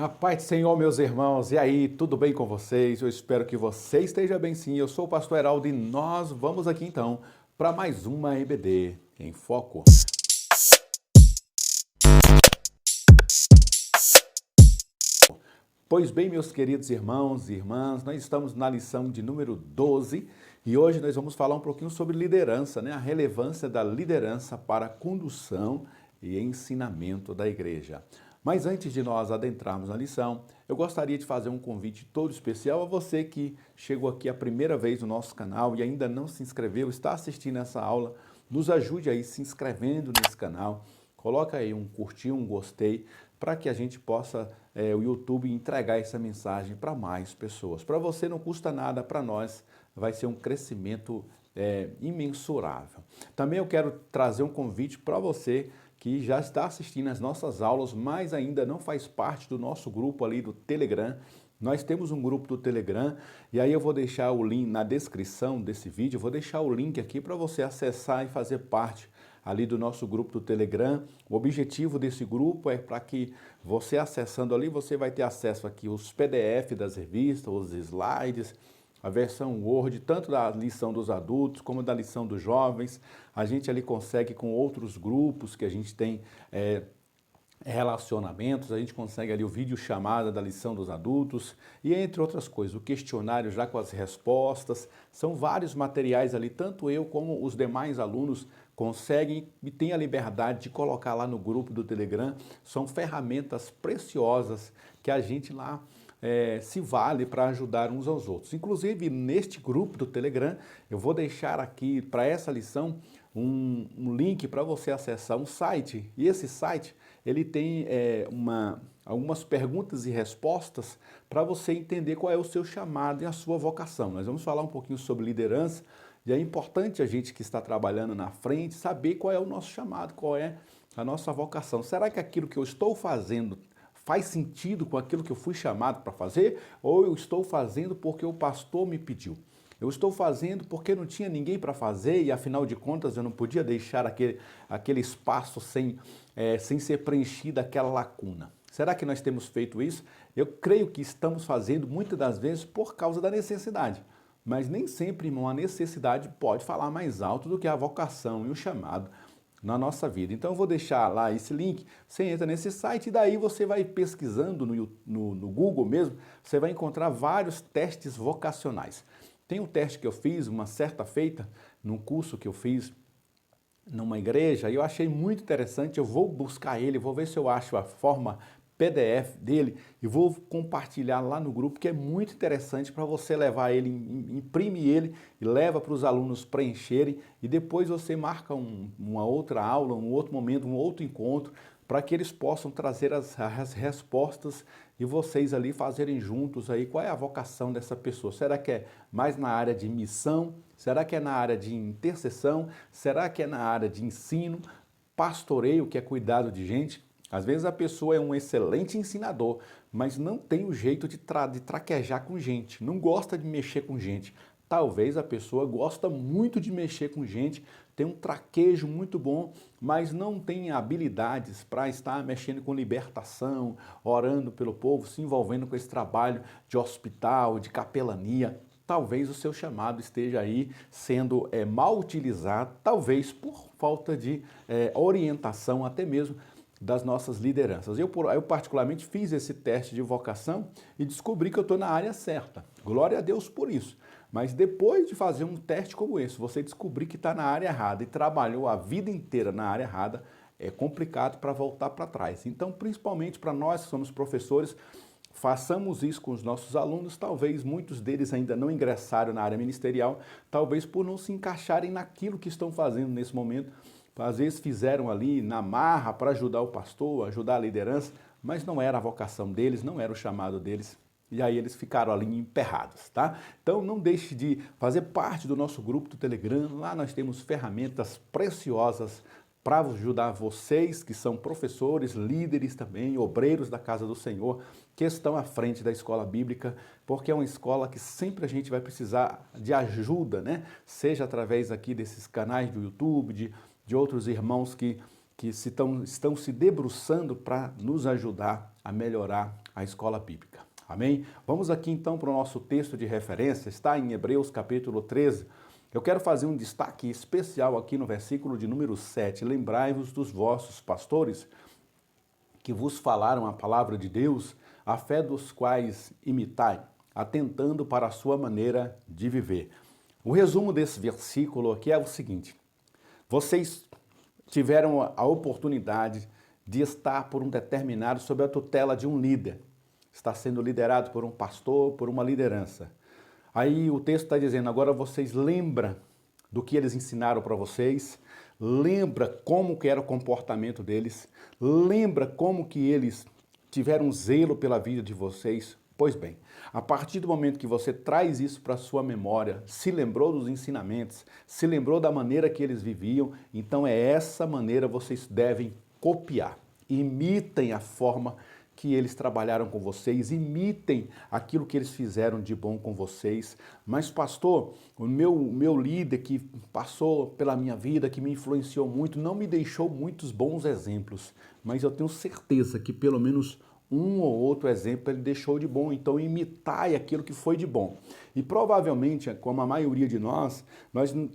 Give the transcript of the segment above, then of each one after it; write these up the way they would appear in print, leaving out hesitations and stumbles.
A paz do Senhor, meus irmãos, e aí, tudo bem com vocês? Eu espero que você esteja bem sim. Eu sou o pastor Heraldo e nós vamos aqui então para mais uma EBD em Foco. Pois bem, meus queridos irmãos e irmãs, nós estamos na lição de número 12 e hoje nós vamos falar um pouquinho sobre liderança, né? A relevância da liderança para a condução e ensinamento da igreja. Mas antes de nós adentrarmos na lição, eu gostaria de fazer um convite todo especial a você que chegou aqui a primeira vez no nosso canal e ainda não se inscreveu, está assistindo essa aula, nos ajude aí se inscrevendo nesse canal, coloca aí um curtir, um gostei, para que a gente possa, o YouTube, entregar essa mensagem para mais pessoas. Para você não custa nada, para nós vai ser um crescimento imensurável. Também eu quero trazer um convite para você que já está assistindo as nossas aulas, mas ainda não faz parte do nosso grupo ali do Telegram. Nós temos um grupo do Telegram e aí eu vou deixar o link na descrição desse vídeo, eu vou deixar o link aqui para você acessar e fazer parte ali do nosso grupo do Telegram. O objetivo desse grupo é para que você acessando ali, você vai ter acesso aqui os PDF das revistas, os slides, a versão Word, tanto da lição dos adultos como da lição dos jovens. A gente ali consegue com outros grupos que a gente tem relacionamentos, a gente consegue ali o vídeo chamada da lição dos adultos e entre outras coisas, o questionário já com as respostas, são vários materiais ali, tanto eu como os demais alunos conseguem e têm a liberdade de colocar lá no grupo do Telegram, são ferramentas preciosas que a gente lá se vale para ajudar uns aos outros. Inclusive, neste grupo do Telegram, eu vou deixar aqui para essa lição um link para você acessar um site. E esse site, ele tem algumas perguntas e respostas para você entender qual é o seu chamado e a sua vocação. Nós vamos falar um pouquinho sobre liderança e é importante a gente que está trabalhando na frente saber qual é o nosso chamado, qual é a nossa vocação. Será que aquilo que eu estou fazendo faz sentido com aquilo que eu fui chamado para fazer? Ou eu estou fazendo porque o pastor me pediu? Eu estou fazendo porque não tinha ninguém para fazer e, afinal de contas, eu não podia deixar aquele espaço sem ser preenchida aquela lacuna. Será que nós temos feito isso? Eu creio que estamos fazendo muitas das vezes por causa da necessidade. Mas nem sempre, irmão, a necessidade pode falar mais alto do que a vocação e o chamado na nossa vida. Então eu vou deixar lá esse link, você entra nesse site e daí você vai pesquisando no Google mesmo, você vai encontrar vários testes vocacionais. Tem um teste que eu fiz uma certa feita, num curso que eu fiz numa igreja, e eu achei muito interessante, eu vou buscar ele, vou ver se eu acho a forma PDF dele e vou compartilhar lá no grupo, que é muito interessante para você levar ele, imprime ele e leva para os alunos preencherem e depois você marca uma outra aula, um outro momento, um outro encontro, para que eles possam trazer as respostas e vocês ali fazerem juntos aí qual é a vocação dessa pessoa. Será que é mais na área de missão? Será que é na área de intercessão? Será que é na área de ensino? Pastoreio, que é cuidado de gente? Às vezes a pessoa é um excelente ensinador, mas não tem o jeito de traquejar com gente, não gosta de mexer com gente. Talvez a pessoa gosta muito de mexer com gente, tem um traquejo muito bom, mas não tem habilidades para estar mexendo com libertação, orando pelo povo, se envolvendo com esse trabalho de hospital, de capelania. Talvez o seu chamado esteja aí sendo mal utilizado, talvez por falta de orientação, até mesmo das nossas lideranças. Eu particularmente fiz esse teste de vocação e descobri que eu estou na área certa. Glória a Deus por isso. Mas depois de fazer um teste como esse, você descobrir que está na área errada e trabalhou a vida inteira na área errada, é complicado para voltar para trás. Então, principalmente para nós que somos professores, façamos isso com os nossos alunos, talvez muitos deles ainda não ingressaram na área ministerial, talvez por não se encaixarem naquilo que estão fazendo nesse momento. Às vezes fizeram ali na marra para ajudar o pastor, ajudar a liderança, mas não era a vocação deles, não era o chamado deles. E aí eles ficaram ali emperrados, tá? Então não deixe de fazer parte do nosso grupo do Telegram. Lá nós temos ferramentas preciosas para ajudar vocês que são professores, líderes também, obreiros da casa do Senhor, que estão à frente da escola bíblica, porque é uma escola que sempre a gente vai precisar de ajuda, né? Seja através aqui desses canais do YouTube, de outros irmãos que estão se debruçando para nos ajudar a melhorar a escola bíblica. Amém? Vamos aqui então para o nosso texto de referência, está em Hebreus capítulo 13. Eu quero fazer um destaque especial aqui no versículo de número 7. Lembrai-vos dos vossos pastores que vos falaram a palavra de Deus, a fé dos quais imitai, atentando para a sua maneira de viver. O resumo desse versículo aqui é o seguinte: vocês tiveram a oportunidade de estar por um determinado, sob a tutela de um líder. Está sendo liderado por um pastor, por uma liderança. Aí o texto está dizendo, agora vocês lembram do que eles ensinaram para vocês, lembra como que era o comportamento deles, lembra como que eles tiveram zelo pela vida de vocês. Pois bem, a partir do momento que você traz isso para a sua memória, se lembrou dos ensinamentos, se lembrou da maneira que eles viviam, então é essa maneira vocês devem copiar. Imitem a forma que eles trabalharam com vocês, imitem aquilo que eles fizeram de bom com vocês. Mas pastor, o meu líder que passou pela minha vida, que me influenciou muito, não me deixou muitos bons exemplos, mas eu tenho certeza que pelo menos um ou outro exemplo ele deixou de bom, então imitai aquilo que foi de bom. E provavelmente, como a maioria de nós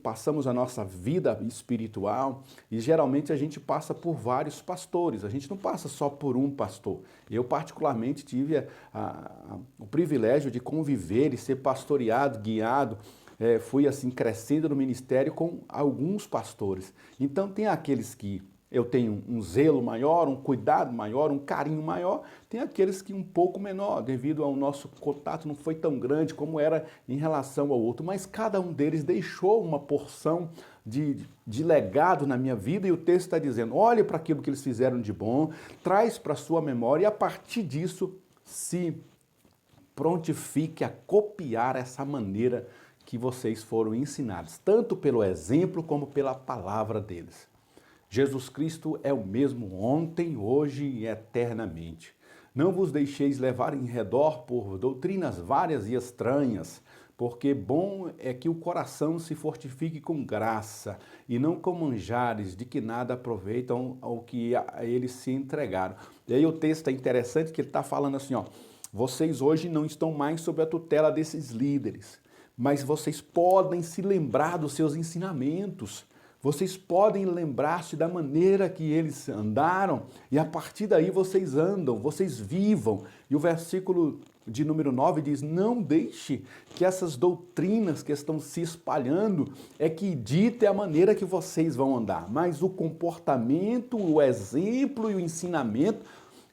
passamos a nossa vida espiritual e geralmente a gente passa por vários pastores, a gente não passa só por um pastor. Eu particularmente tive o privilégio de conviver e ser pastoreado, guiado, fui assim crescendo no ministério com alguns pastores. Então tem aqueles que eu tenho um zelo maior, um cuidado maior, um carinho maior. Tem aqueles que um pouco menor, devido ao nosso contato não foi tão grande como era em relação ao outro. Mas cada um deles deixou uma porção de legado na minha vida e o texto está dizendo, olhe para aquilo que eles fizeram de bom, traz para a sua memória e a partir disso se prontifique a copiar essa maneira que vocês foram ensinados, tanto pelo exemplo como pela palavra deles. Jesus Cristo é o mesmo ontem, hoje e eternamente. Não vos deixeis levar em redor por doutrinas várias e estranhas, porque bom é que o coração se fortifique com graça, e não com manjares de que nada aproveitam ao que a eles se entregaram. E aí o texto é interessante que ele está falando assim, ó, vocês hoje não estão mais sob a tutela desses líderes, mas vocês podem se lembrar dos seus ensinamentos. Vocês podem lembrar-se da maneira que eles andaram e a partir daí vocês andam, vocês vivam. E o versículo de número 9 diz, não deixe que essas doutrinas que estão se espalhando é que dite a maneira que vocês vão andar, mas o comportamento, o exemplo e o ensinamento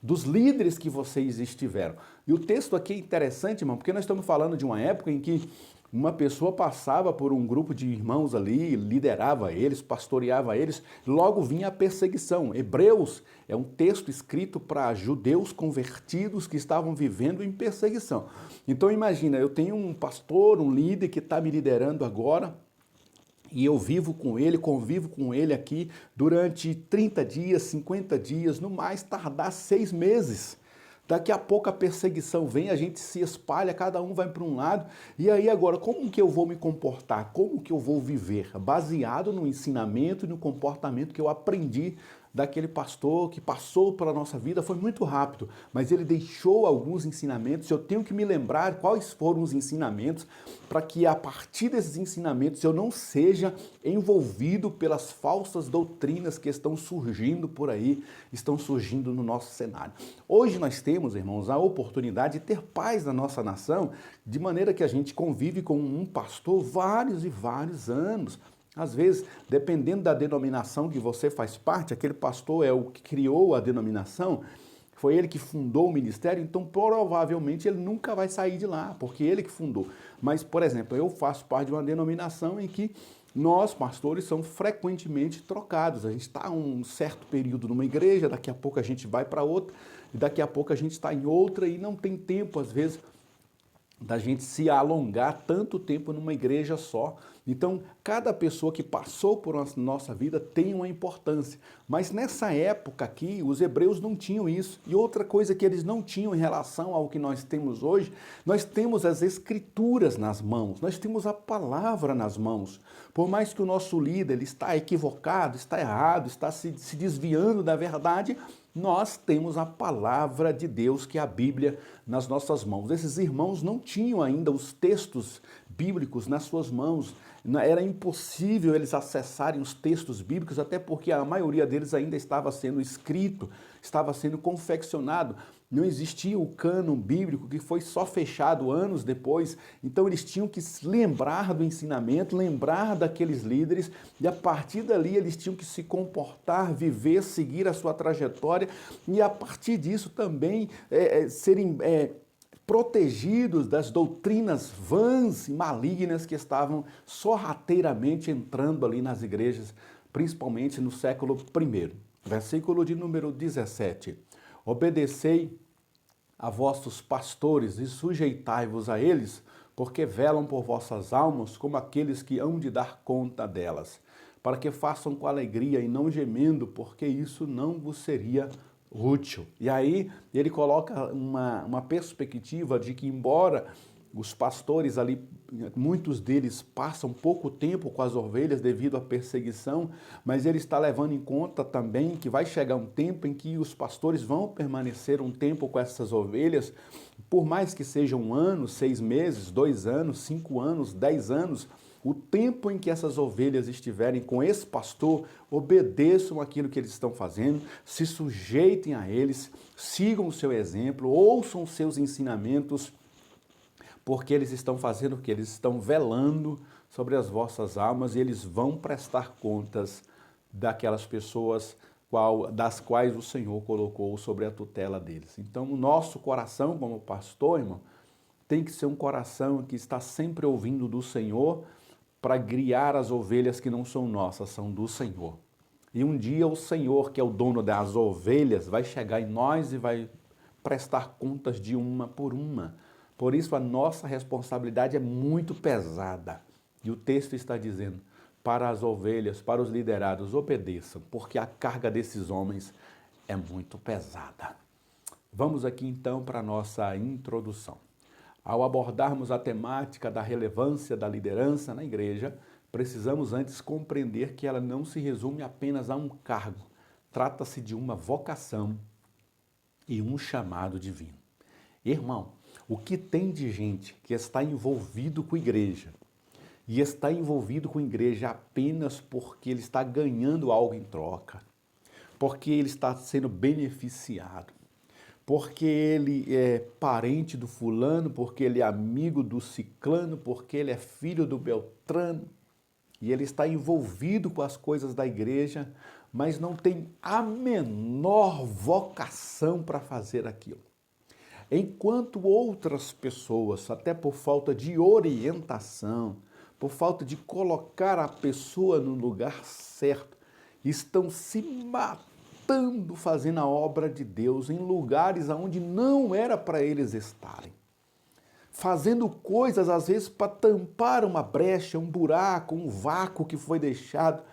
dos líderes que vocês estiveram. E o texto aqui é interessante, irmão, porque nós estamos falando de uma época em que uma pessoa passava por um grupo de irmãos ali, liderava eles, pastoreava eles, logo vinha a perseguição. Hebreus é um texto escrito para judeus convertidos que estavam vivendo em perseguição. Então imagina, eu tenho um pastor, um líder que está me liderando agora, e eu vivo com ele, convivo com ele aqui durante 30 dias, 50 dias, no mais tardar 6 meses. Daqui a pouco a perseguição vem, a gente se espalha, cada um vai para um lado. E aí agora, como que eu vou me comportar? Como que eu vou viver? Baseado no ensinamento e no comportamento que eu aprendi daquele pastor que passou pela nossa vida, foi muito rápido, mas ele deixou alguns ensinamentos, eu tenho que me lembrar quais foram os ensinamentos, para que a partir desses ensinamentos eu não seja envolvido pelas falsas doutrinas que estão surgindo por aí, estão surgindo no nosso cenário. Hoje nós temos, irmãos, a oportunidade de ter paz na nossa nação, de maneira que a gente convive com um pastor vários e vários anos. Às vezes, dependendo da denominação que você faz parte, aquele pastor é o que criou a denominação, foi ele que fundou o ministério, então provavelmente ele nunca vai sair de lá, porque ele que fundou. Mas, por exemplo, eu faço parte de uma denominação em que nós, pastores, somos frequentemente trocados. A gente está um certo período numa igreja, daqui a pouco a gente vai para outra, e daqui a pouco a gente está em outra e não tem tempo, às vezes, da gente se alongar tanto tempo numa igreja só. Então, cada pessoa que passou por nossa vida tem uma importância. Mas nessa época aqui, os hebreus não tinham isso. E outra coisa que eles não tinham em relação ao que nós temos hoje, nós temos as escrituras nas mãos, nós temos a palavra nas mãos. Por mais que o nosso líder ele está equivocado, está errado, está se desviando da verdade, Nós temos a palavra de Deus, que é a Bíblia, nas nossas mãos. Esses irmãos não tinham ainda os textos bíblicos nas suas mãos. Era impossível eles acessarem os textos bíblicos, até porque a maioria deles ainda estava sendo escrito, estava sendo confeccionado. Não existia o cânon bíblico, que foi só fechado anos depois. Então eles tinham que se lembrar do ensinamento, lembrar daqueles líderes, e a partir dali eles tinham que se comportar, viver, seguir a sua trajetória, e a partir disso também serem protegidos das doutrinas vãs e malignas que estavam sorrateiramente entrando ali nas igrejas, principalmente no século I. Versículo de número 17. Obedecei a vossos pastores e sujeitai-vos a eles, porque velam por vossas almas como aqueles que hão de dar conta delas, para que façam com alegria e não gemendo, porque isso não vos seria útil. E aí ele coloca uma perspectiva de que, embora os pastores ali, muitos deles passam pouco tempo com as ovelhas devido à perseguição, mas ele está levando em conta também que vai chegar um tempo em que os pastores vão permanecer um tempo com essas ovelhas, por mais que seja 1 ano, 6 meses, 2 anos, 5 anos, 10 anos, o tempo em que essas ovelhas estiverem com esse pastor, obedeçam aquilo que eles estão fazendo, se sujeitem a eles, sigam o seu exemplo, ouçam os seus ensinamentos, porque eles estão fazendo o que? Eles estão velando sobre as vossas almas e eles vão prestar contas daquelas pessoas das quais o Senhor colocou sobre a tutela deles. Então, o nosso coração como pastor, irmão, tem que ser um coração que está sempre ouvindo do Senhor para guiar as ovelhas que não são nossas, são do Senhor. E um dia o Senhor, que é o dono das ovelhas, vai chegar em nós e vai prestar contas de uma por uma. Por isso a nossa responsabilidade é muito pesada. E o texto está dizendo, para as ovelhas, para os liderados, obedeçam, porque a carga desses homens é muito pesada. Vamos aqui então para a nossa introdução. Ao abordarmos a temática da relevância da liderança na igreja, precisamos antes compreender que ela não se resume apenas a um cargo. Trata-se de uma vocação e um chamado divino. Irmão, o que tem de gente que está envolvido com igreja e está envolvido com igreja apenas porque ele está ganhando algo em troca, porque ele está sendo beneficiado, porque ele é parente do fulano, porque ele é amigo do ciclano, porque ele é filho do beltrano, e ele está envolvido com as coisas da igreja, mas não tem a menor vocação para fazer aquilo. Enquanto outras pessoas, até por falta de orientação, por falta de colocar a pessoa no lugar certo, estão se matando fazendo a obra de Deus em lugares onde não era para eles estarem. Fazendo coisas, às vezes, para tampar uma brecha, um buraco, um vácuo que foi deixado,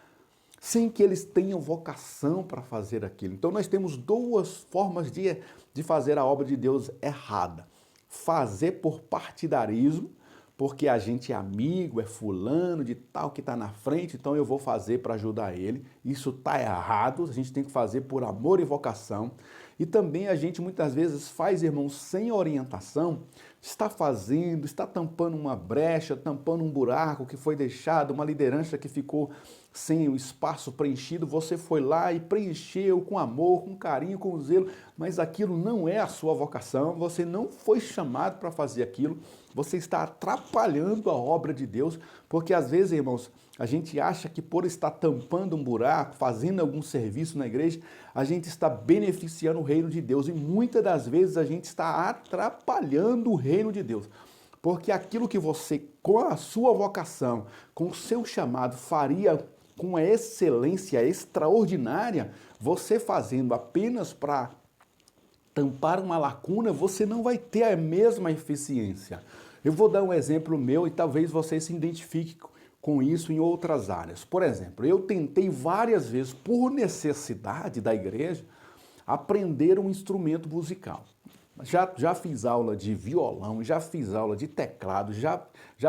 sem que eles tenham vocação para fazer aquilo. Então nós temos 2 formas de fazer a obra de Deus errada. Fazer por partidarismo, porque a gente é amigo, é fulano de tal que está na frente, então eu vou fazer para ajudar ele. Isso está errado, a gente tem que fazer por amor e vocação. E também a gente muitas vezes faz, irmãos, sem orientação, está fazendo, está tampando uma brecha, tampando um buraco que foi deixado, uma liderança que ficou sem o espaço preenchido, você foi lá e preencheu com amor, com carinho, com zelo, mas aquilo não é a sua vocação, você não foi chamado para fazer aquilo, você está atrapalhando a obra de Deus, porque às vezes, irmãos, a gente acha que por estar tampando um buraco, fazendo algum serviço na igreja, a gente está beneficiando o reino de Deus, e muitas das vezes a gente está atrapalhando o reino de Deus. Porque aquilo que você, com a sua vocação, com o seu chamado, faria com a excelência extraordinária, você fazendo apenas para tampar uma lacuna, você não vai ter a mesma eficiência. Eu vou dar um exemplo meu e talvez você se identifique com isso em outras áreas. Por exemplo, eu tentei várias vezes, por necessidade da igreja, aprender um instrumento musical. Já fiz aula de violão, já fiz aula de teclado, já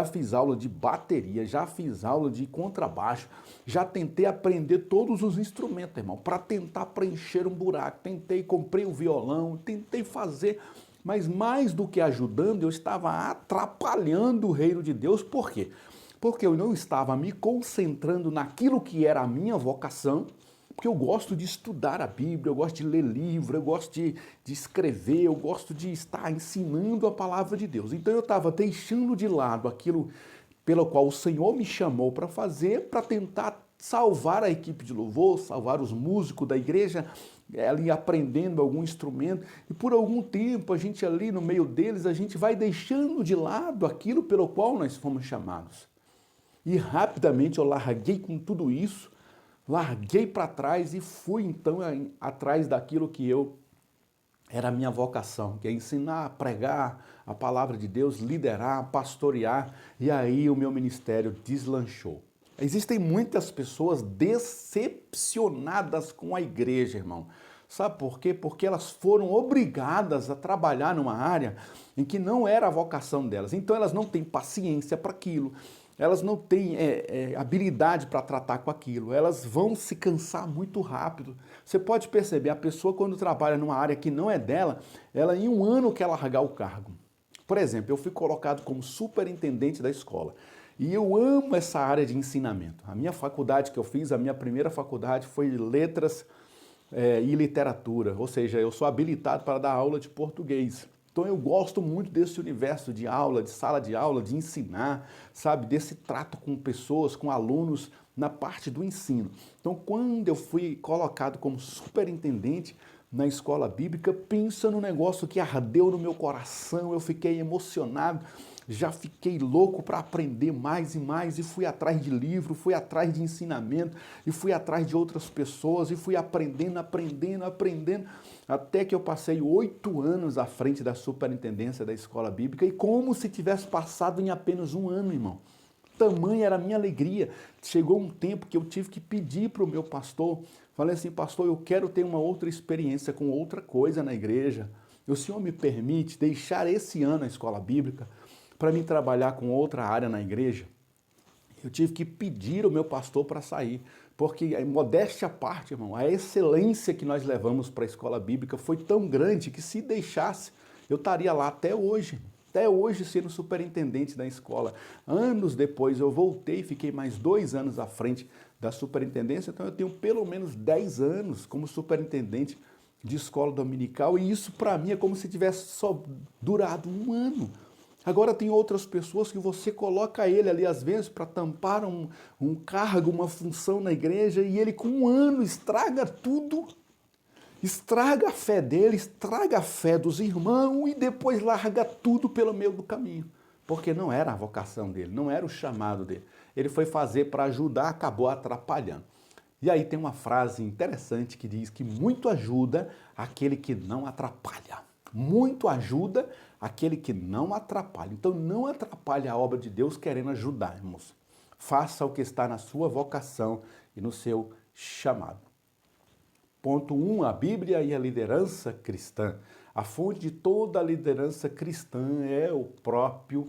fiz aula de bateria, já fiz aula de contrabaixo, já tentei aprender todos os instrumentos, irmão, para tentar preencher um buraco. Tentei, comprei o violão, tentei fazer, mas mais do que ajudando, eu estava atrapalhando o reino de Deus. Por quê? Porque eu não estava me concentrando naquilo que era a minha vocação, porque eu gosto de estudar a Bíblia, eu gosto de ler livro, eu gosto de escrever, eu gosto de estar ensinando a palavra de Deus. Então eu estava deixando de lado aquilo pelo qual o Senhor me chamou para fazer, para tentar salvar a equipe de louvor, salvar os músicos da igreja, ali aprendendo algum instrumento. E por algum tempo, a gente ali no meio deles, a gente vai deixando de lado aquilo pelo qual nós fomos chamados. E rapidamente eu larguei com tudo isso, larguei para trás e fui então atrás daquilo que era a minha vocação, que é ensinar, pregar a palavra de Deus, liderar, pastorear, e aí o meu ministério deslanchou. Existem muitas pessoas decepcionadas com a igreja, irmão. Sabe por quê? Porque elas foram obrigadas a trabalhar numa área em que não era a vocação delas. Então elas não têm paciência para aquilo. Elas não têm habilidade para tratar com aquilo, elas vão se cansar muito rápido. Você pode perceber, a pessoa quando trabalha numa área que não é dela, ela em um ano quer largar o cargo. Por exemplo, eu fui colocado como superintendente da escola e eu amo essa área de ensinamento. A minha faculdade que eu fiz, a minha primeira faculdade foi letras e literatura, ou seja, eu sou habilitado para dar aula de português. Então eu gosto muito desse universo de aula, de sala de aula, de ensinar, sabe, desse trato com pessoas, com alunos na parte do ensino. Então quando eu fui colocado como superintendente na escola bíblica, pensa no negócio que ardeu no meu coração, eu fiquei emocionado, já fiquei louco para aprender mais e mais e fui atrás de livro, fui atrás de ensinamento e fui atrás de outras pessoas e fui aprendendo, até que eu passei 8 anos à frente da superintendência da escola bíblica e como se tivesse passado em apenas um ano, irmão. Tamanha era a minha alegria. Chegou um tempo que eu tive que pedir para o meu pastor, falei assim, pastor, eu quero ter uma outra experiência com outra coisa na igreja. O senhor me permite deixar esse ano a escola bíblica para mim trabalhar com outra área na igreja? Eu tive que pedir ao meu pastor para sair, porque, modéstia à parte, irmão, a excelência que nós levamos para a escola bíblica foi tão grande que se deixasse, eu estaria lá até hoje sendo superintendente da escola. Anos depois eu voltei, fiquei mais 2 anos à frente da superintendência, então eu tenho pelo menos 10 anos como superintendente de escola dominical e isso para mim é como se tivesse só durado um ano. Agora tem outras pessoas que você coloca ele ali às vezes para tampar um cargo, uma função na igreja e ele com um ano estraga tudo, estraga a fé dele, estraga a fé dos irmãos e depois larga tudo pelo meio do caminho. Porque não era a vocação dele, não era o chamado dele. Ele foi fazer para ajudar, acabou atrapalhando. E aí tem uma frase interessante que diz que muito ajuda aquele que não atrapalha. Muito ajuda aquele que não atrapalha. Então não atrapalhe a obra de Deus querendo ajudar, irmãos. Faça o que está na sua vocação e no seu chamado. Ponto 1, a Bíblia e a liderança cristã. A fonte de toda a liderança cristã é o próprio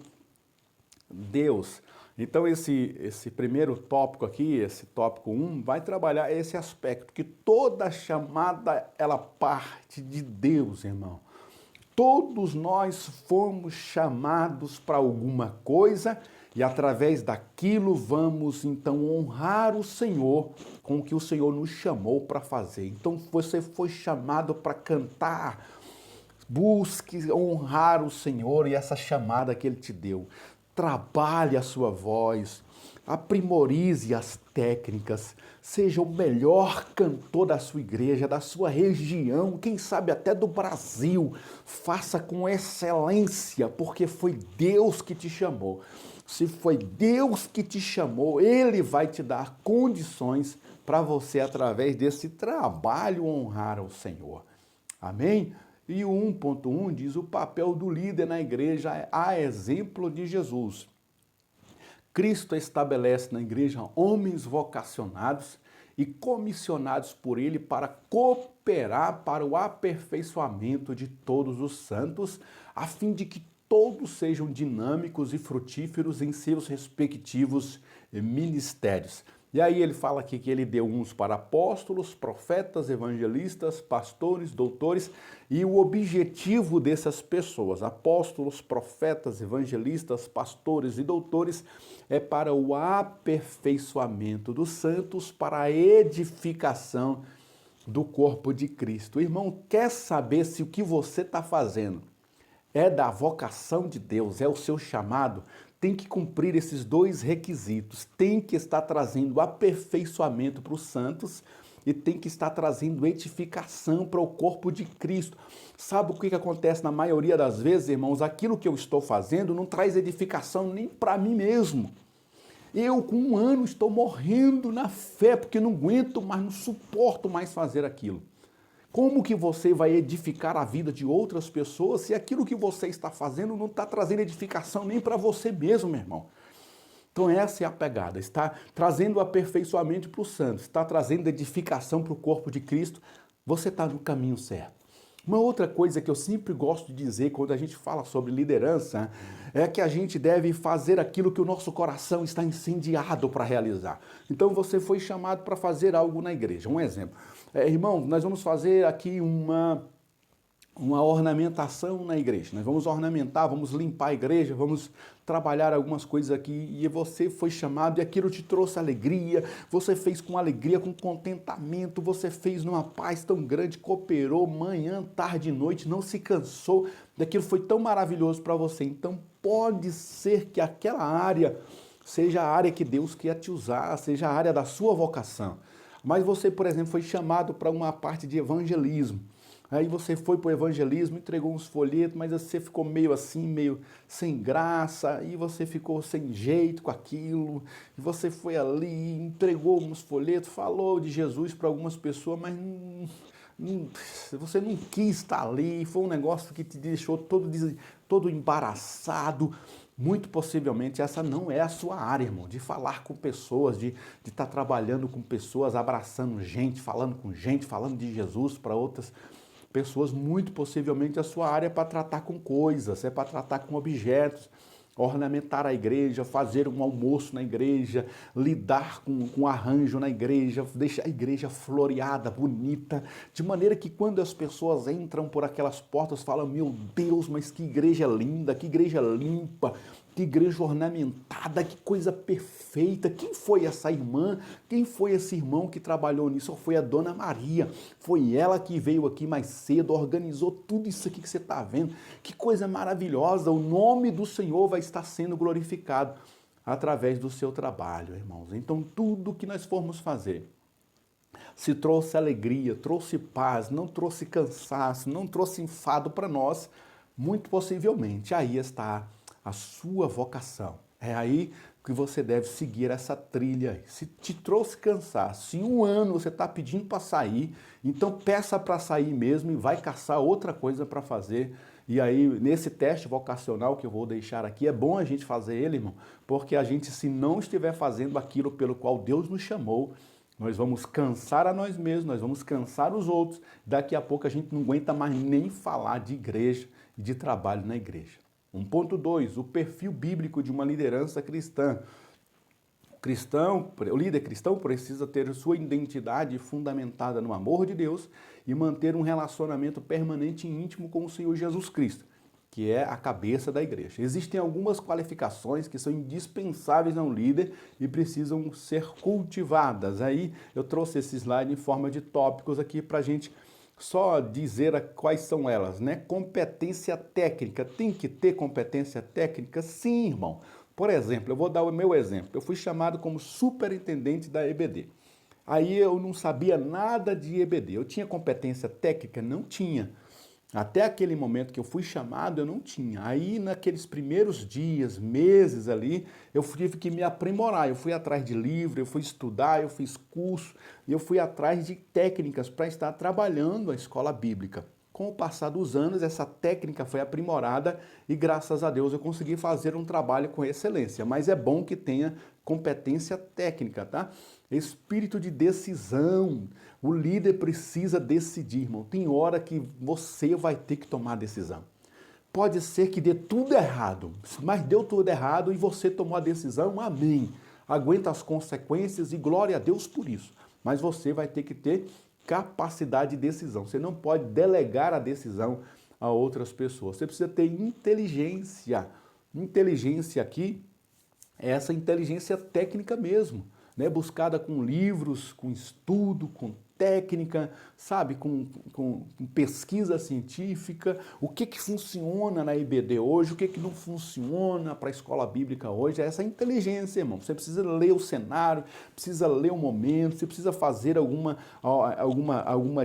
Deus. Então esse primeiro tópico aqui, esse tópico 1, vai trabalhar esse aspecto, que toda chamada, ela parte de Deus, irmão. Todos nós fomos chamados para alguma coisa e através daquilo vamos então honrar o Senhor com o que o Senhor nos chamou para fazer. Então você foi chamado para cantar, busque honrar o Senhor e essa chamada que Ele te deu. Trabalhe a sua voz, aprimorize as técnicas, seja o melhor cantor da sua igreja, da sua região, quem sabe até do Brasil. Faça com excelência, porque foi Deus que te chamou. Se foi Deus que te chamou, Ele vai te dar condições para você, através desse trabalho, honrar o Senhor. Amém? E o 1.1 diz o papel do líder na igreja a exemplo de Jesus. Cristo estabelece na igreja homens vocacionados e comissionados por Ele para cooperar cooperar para o aperfeiçoamento de todos os santos, a fim de que todos sejam dinâmicos e frutíferos em seus respectivos ministérios. E aí ele fala aqui que ele deu uns para apóstolos, profetas, evangelistas, pastores, doutores, e o objetivo dessas pessoas, apóstolos, profetas, evangelistas, pastores e doutores, é para o aperfeiçoamento dos santos, para a edificação do corpo de Cristo. Irmão, quer saber se o que você está fazendo é da vocação de Deus, é o seu chamado? Tem que cumprir esses dois requisitos, tem que estar trazendo aperfeiçoamento para os santos e tem que estar trazendo edificação para o corpo de Cristo. Sabe o que acontece na maioria das vezes, irmãos? Aquilo que eu estou fazendo não traz edificação nem para mim mesmo. Eu, com 1 ano, estou morrendo na fé, porque não aguento mais, não suporto mais fazer aquilo. Como que você vai edificar a vida de outras pessoas se aquilo que você está fazendo não está trazendo edificação nem para você mesmo, meu irmão? Então essa é a pegada, está trazendo aperfeiçoamento para os santos, está trazendo edificação para o corpo de Cristo, você está no caminho certo. Uma outra coisa que eu sempre gosto de dizer quando a gente fala sobre liderança é que a gente deve fazer aquilo que o nosso coração está incendiado para realizar. Então você foi chamado para fazer algo na igreja. Um exemplo. Irmão, nós vamos fazer aqui uma ornamentação na igreja. Nós vamos ornamentar, vamos limpar a igreja, vamos trabalhar algumas coisas aqui e você foi chamado e aquilo te trouxe alegria, você fez com alegria, com contentamento, você fez numa paz tão grande, cooperou manhã, tarde e noite, não se cansou, daquilo foi tão maravilhoso para você. Então pode ser que aquela área seja a área que Deus quer te usar, seja a área da sua vocação. Mas você, por exemplo, foi chamado para uma parte de evangelismo. Aí você foi para o evangelismo, entregou uns folhetos, mas você ficou meio assim, meio sem graça, e você ficou sem jeito com aquilo, e você foi ali, entregou uns folhetos, falou de Jesus para algumas pessoas, mas você não quis estar ali, foi um negócio que te deixou todo embaraçado. Muito possivelmente essa não é a sua área, irmão, de falar com pessoas, de estar trabalhando com pessoas, abraçando gente, falando de Jesus para outras pessoas. Muito possivelmente a sua área é para tratar com coisas, é para tratar com objetos, ornamentar a igreja, fazer um almoço na igreja, lidar com arranjo na igreja, deixar a igreja floreada, bonita, de maneira que quando as pessoas entram por aquelas portas, falam: meu Deus, mas que igreja linda, que igreja limpa, que igreja ornamentada, que coisa perfeita. Quem foi essa irmã? Quem foi esse irmão que trabalhou nisso? Foi a Dona Maria. Foi ela que veio aqui mais cedo, organizou tudo isso aqui que você está vendo. Que coisa maravilhosa. O nome do Senhor vai estar sendo glorificado através do seu trabalho, irmãos. Então, tudo que nós formos fazer, se trouxe alegria, trouxe paz, não trouxe cansaço, não trouxe enfado para nós, muito possivelmente aí está a sua vocação. É aí que você deve seguir essa trilha. Se te trouxe cansaço, se em 1 ano você está pedindo para sair, então peça para sair mesmo e vai caçar outra coisa para fazer. E aí, nesse teste vocacional que eu vou deixar aqui, é bom a gente fazer ele, irmão, porque a gente, se não estiver fazendo aquilo pelo qual Deus nos chamou, nós vamos cansar a nós mesmos, nós vamos cansar os outros. Daqui a pouco a gente não aguenta mais nem falar de igreja e de trabalho na igreja. 1.2, o perfil bíblico de uma liderança cristã. O líder cristão precisa ter sua identidade fundamentada no amor de Deus e manter um relacionamento permanente e íntimo com o Senhor Jesus Cristo, que é a cabeça da igreja. Existem algumas qualificações que são indispensáveis a um líder e precisam ser cultivadas. Aí eu trouxe esse slide em forma de tópicos aqui para a gente só dizer quais são elas, né? Competência técnica. Tem que ter competência técnica? Sim, irmão. Por exemplo, eu vou dar o meu exemplo. Eu fui chamado como superintendente da EBD. Aí eu não sabia nada de EBD. Eu tinha competência técnica? Não tinha. Até aquele momento que eu fui chamado, eu não tinha. Aí, naqueles primeiros dias, meses ali, eu tive que me aprimorar. Eu fui atrás de livro, eu fui estudar, eu fiz curso, e eu fui atrás de técnicas para estar trabalhando a escola bíblica. Com o passar dos anos, essa técnica foi aprimorada e, graças a Deus, eu consegui fazer um trabalho com excelência. Mas é bom que tenha competência técnica, tá? Espírito de decisão. O líder precisa decidir, irmão. Tem hora que você vai ter que tomar a decisão. Pode ser que dê tudo errado, mas deu tudo errado e você tomou a decisão, amém. Aguenta as consequências e glória a Deus por isso. Mas você vai ter que ter capacidade de decisão. Você não pode delegar a decisão a outras pessoas. Você precisa ter inteligência. Inteligência aqui é essa inteligência técnica mesmo, né? Buscada com livros, com estudo, com técnica, sabe, com pesquisa científica, o que funciona na IBD hoje, o que não funciona para a escola bíblica hoje, é essa inteligência, irmão. Você precisa ler o cenário, precisa ler o momento, você precisa fazer alguma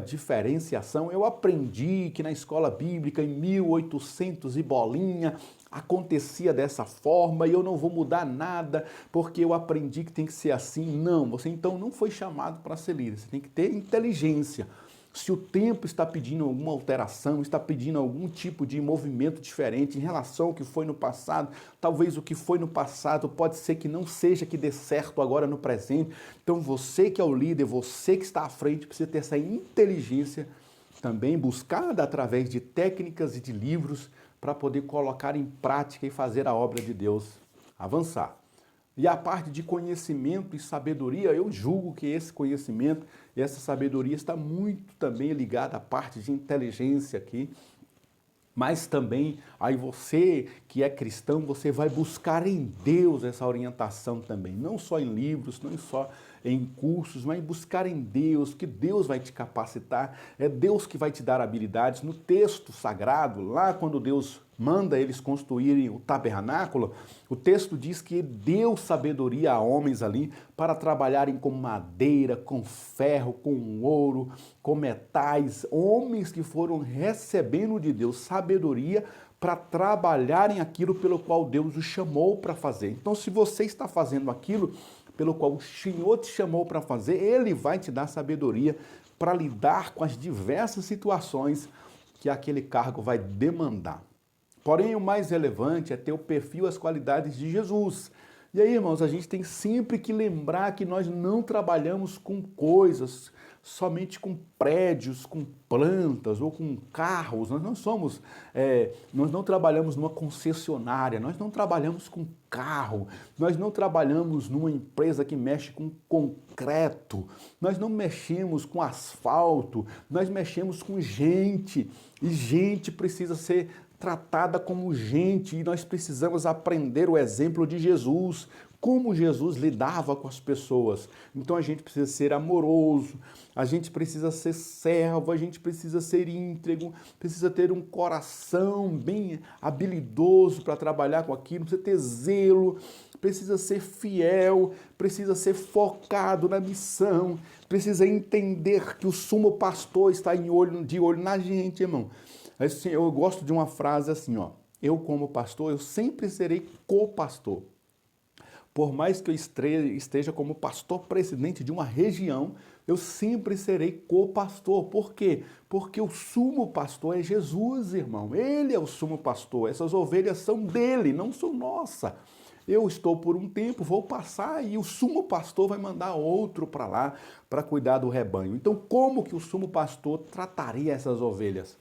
diferenciação. Eu aprendi que na escola bíblica, em 1800 e bolinha, acontecia dessa forma e eu não vou mudar nada porque eu aprendi que tem que ser assim. Não, você então não foi chamado para ser líder, você tem que ter inteligência. Se o tempo está pedindo alguma alteração, está pedindo algum tipo de movimento diferente em relação ao que foi no passado, talvez o que foi no passado pode ser que não seja que dê certo agora no presente. Então você que é o líder, você que está à frente, precisa ter essa inteligência também buscada através de técnicas e de livros para poder colocar em prática e fazer a obra de Deus avançar. E a parte de conhecimento e sabedoria, eu julgo que esse conhecimento e essa sabedoria está muito também ligada à parte de inteligência aqui, mas também aí você que é cristão, você vai buscar em Deus essa orientação também, não só em livros, não só em cursos, mas buscar em Deus, que Deus vai te capacitar, é Deus que vai te dar habilidades. No texto sagrado, lá quando Deus manda eles construírem o tabernáculo, o texto diz que deu sabedoria a homens ali para trabalharem com madeira, com ferro, com ouro, com metais, homens que foram recebendo de Deus sabedoria para trabalharem aquilo pelo qual Deus os chamou para fazer. Então, se você está fazendo aquilo pelo qual o Senhor te chamou para fazer, Ele vai te dar sabedoria para lidar com as diversas situações que aquele cargo vai demandar. Porém, o mais relevante é ter o perfil, as qualidades de Jesus. E aí, irmãos, a gente tem sempre que lembrar que nós não trabalhamos com coisas, somente com prédios, com plantas ou com carros. Nós não trabalhamos numa concessionária, nós não trabalhamos com carro, nós não trabalhamos numa empresa que mexe com concreto, nós não mexemos com asfalto, nós mexemos com gente. E gente precisa ser tratada como gente, e nós precisamos aprender o exemplo de Jesus, como Jesus lidava com as pessoas. Então a gente precisa ser amoroso, a gente precisa ser servo, a gente precisa ser íntegro, precisa ter um coração bem habilidoso para trabalhar com aquilo, precisa ter zelo, precisa ser fiel, precisa ser focado na missão, precisa entender que o sumo pastor está de olho na gente, irmão. Assim, eu gosto de uma frase assim, ó, eu como pastor, eu sempre serei co-pastor. Por mais que eu esteja como pastor presidente de uma região, eu sempre serei co-pastor. Por quê? Porque o sumo pastor é Jesus, irmão. Ele é o sumo pastor. Essas ovelhas são dele, não são nossas. Eu estou por um tempo, vou passar e o sumo pastor vai mandar outro para lá para cuidar do rebanho. Então, como que o sumo pastor trataria essas ovelhas?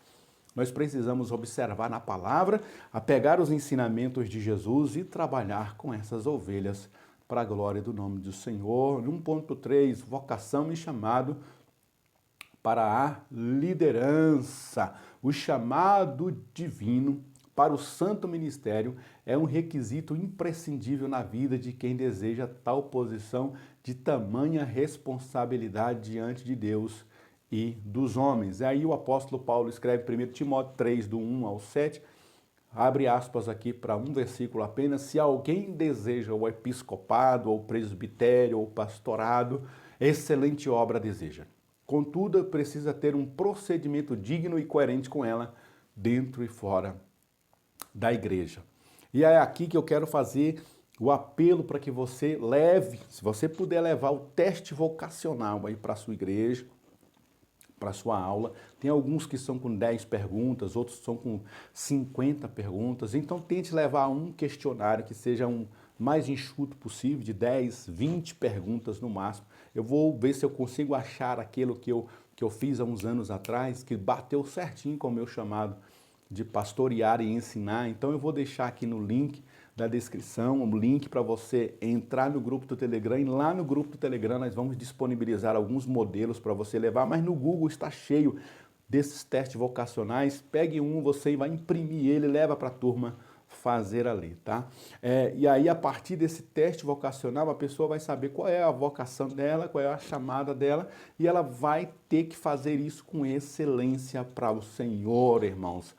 Nós precisamos observar na palavra, apegar os ensinamentos de Jesus e trabalhar com essas ovelhas para a glória do nome do Senhor. 1.3, vocação e chamado para a liderança. O chamado divino para o santo ministério é um requisito imprescindível na vida de quem deseja tal posição de tamanha responsabilidade diante de Deus e dos homens. Aí o apóstolo Paulo escreve 1 Timóteo 3, do 1 ao 7, abre aspas aqui para um versículo apenas: se alguém deseja o episcopado, ou presbitério, ou pastorado, excelente obra deseja. Contudo, precisa ter um procedimento digno e coerente com ela, dentro e fora da igreja. E é aqui que eu quero fazer o apelo para que você leve, se você puder levar o teste vocacional aí para a sua igreja, para a sua aula. Tem alguns que são com 10 perguntas, outros são com 50 perguntas. Então tente levar um questionário que seja mais enxuto possível, de 10, 20 perguntas no máximo. Eu vou ver se eu consigo achar aquilo que eu fiz há uns anos atrás, que bateu certinho com o meu chamado de pastorear e ensinar. Então eu vou deixar aqui no link da descrição, um link para você entrar no grupo do Telegram, e lá no grupo do Telegram nós vamos disponibilizar alguns modelos para você levar, mas no Google está cheio desses testes vocacionais. Pegue um, você vai imprimir ele, leva para a turma fazer ali, tá? E aí, a partir desse teste vocacional, a pessoa vai saber qual é a vocação dela, qual é a chamada dela, e ela vai ter que fazer isso com excelência para o Senhor, irmãos.